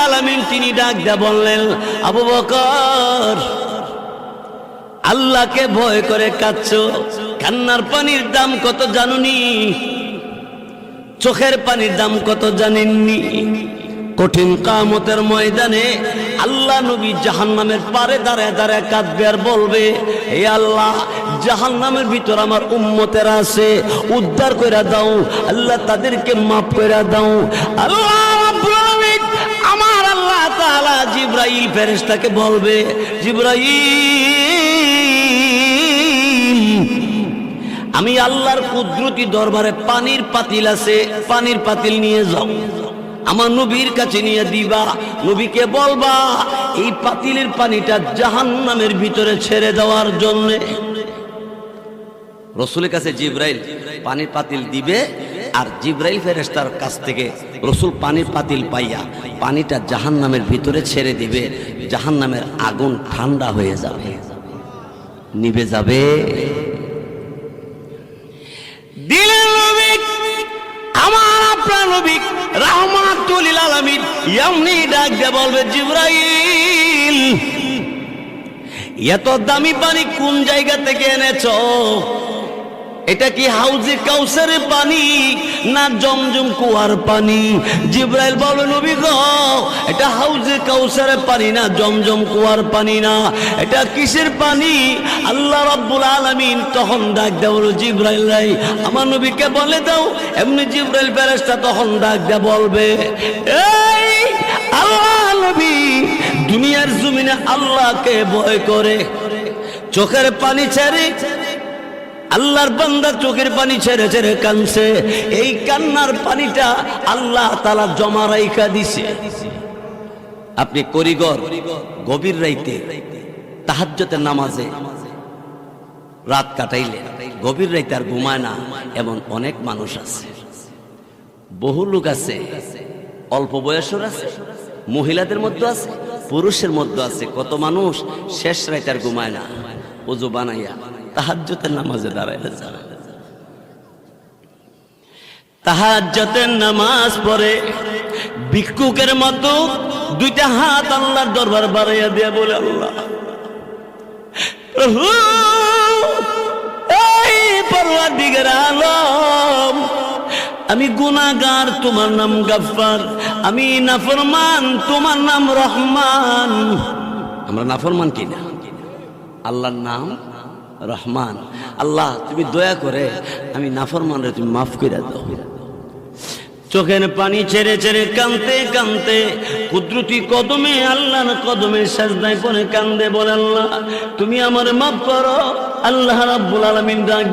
আলামিন তিনি ডাক দেয়া বললেন, আবু বকর, আল্লাহকে ভয় করে কাঁদছো, কান্নার পানির দাম কত জানুনি? চোখের পানির দাম কত জানেননি? কঠিন কিয়ামতের ময়দানে আল্লাহ নবী জাহান্নামের পারে দাঁড়ায় দাঁড়ায় কাঁদবে আর বলবে, হে আল্লাহ, জাহান্নামের ভিতর আমার উম্মতেরা আছে, উদ্ধার কইরা দাও আল্লাহ, তাদেরকে মাফ কইরা দাও। আল্লাহ রাব্বুল আলামিন আমার আল্লাহ তাআলা জিবরাইল ফেরেশতাকে বলবে, জিবরাইল, আমি আল্লাহর কুদরতি দরবারে পানির পাতিল আছে, পানির পাতিল নিয়ে যাও, আমার নবীর কাছে নিয়ে দিবা, নবীকে বলবা এই পাতিলের পানিটা জাহান্নামের ভিতরে ছেড়ে দেওয়ার জন্য। রসুলের কাছে জিবরাইল পানির পাতিল দিবে, আর জিবরাইল ফেরেশতার কাছ থেকে রসুল পানির পাতিল পাইয়া পানিটা জাহান্নামের ভিতরে ছেড়ে দিবে। জাহান্নামের আগুন ঠান্ডা হয়ে যাবে, নিভে যাবে। দিলের নবী, আমার আপনার নবী রাহমাতুল লিল আলামিন এমনি ডাক দিয়ে বলবে, জিবরাইল, এত দামি পানি কোন জায়গা থেকে এনেছো? এটা কি হাউজে কাউসারের পানি না জমজম কুয়ার পানি? জিবরাইল বলবে, নবী গো, এটা হাউজে কাউসারের পানি না, জমজম কুয়ার পানি না, এটা কিসের পানি? আল্লাহ রাব্বুল আলামিন তখন ডাক দেয়া বলল, জিবরাইল রে, আমার নবীকে বলে দাও। এমনি জিবরাইল ফেরেশতা তখন ডাক দেয়া বলবে, এই আল্লাহ নবী দুনিয়ার জমিনে আল্লাহকে ভয় করে চোখের পানি ছেড়ে, আল্লাহর বান্দা চোখের পানি ছেড়ে ছেড়ে কাঁদছে, এই কান্নার পানিটা আল্লাহ তাআলা জমা রাইখা দিছে। আপনি করিগর গভীর রাইতে তাহাজ্জুদের নামাজে রাত কাটাইলে, গভীর রাইতে আর ঘুমায় না, এমন অনেক মানুষ আছে, বহু লোক আছে, অল্প বয়সের আছে, মহিলাদের মধ্যে আছে, পুরুষের মধ্যে আছে। কত মানুষ শেষ রাইতে আর ঘুমায় না, ওযু বানাইয়া তাহাজ্জুদের নামাজে দাঁড়াইলে যাবে, তাহাজ্জুদের নামাজ পড়ে ভিক্ষুকের মতো দুইটা হাত আল্লাহর দরবার বাড়াইয়া দিয়ে বলে, আল্লাহ প্রভু, এই পরওয়ারদিগার আলম, আমি গুনাহগার, তোমার নাম গফফার, আমি নাফরমান, তোমার নাম রহমান। আমরা নাফরমান কিনা? আল্লাহর নাম রহমান। আল্লাহ তুমি দয়া করে আমি নাফরমানরে তুমি মাফ করে দাও। চোখের পানি ছেড়ে ছেড়ে কাঁদতে কাঁদতে কুদরতি কদমে, আল্লাহর কদমে সাজদায় পড়ে কান্দে, বলে, আল্লাহ তুমি আমারে মাফ করো। আল্লাহ রাব্বুল আলামিন ডাক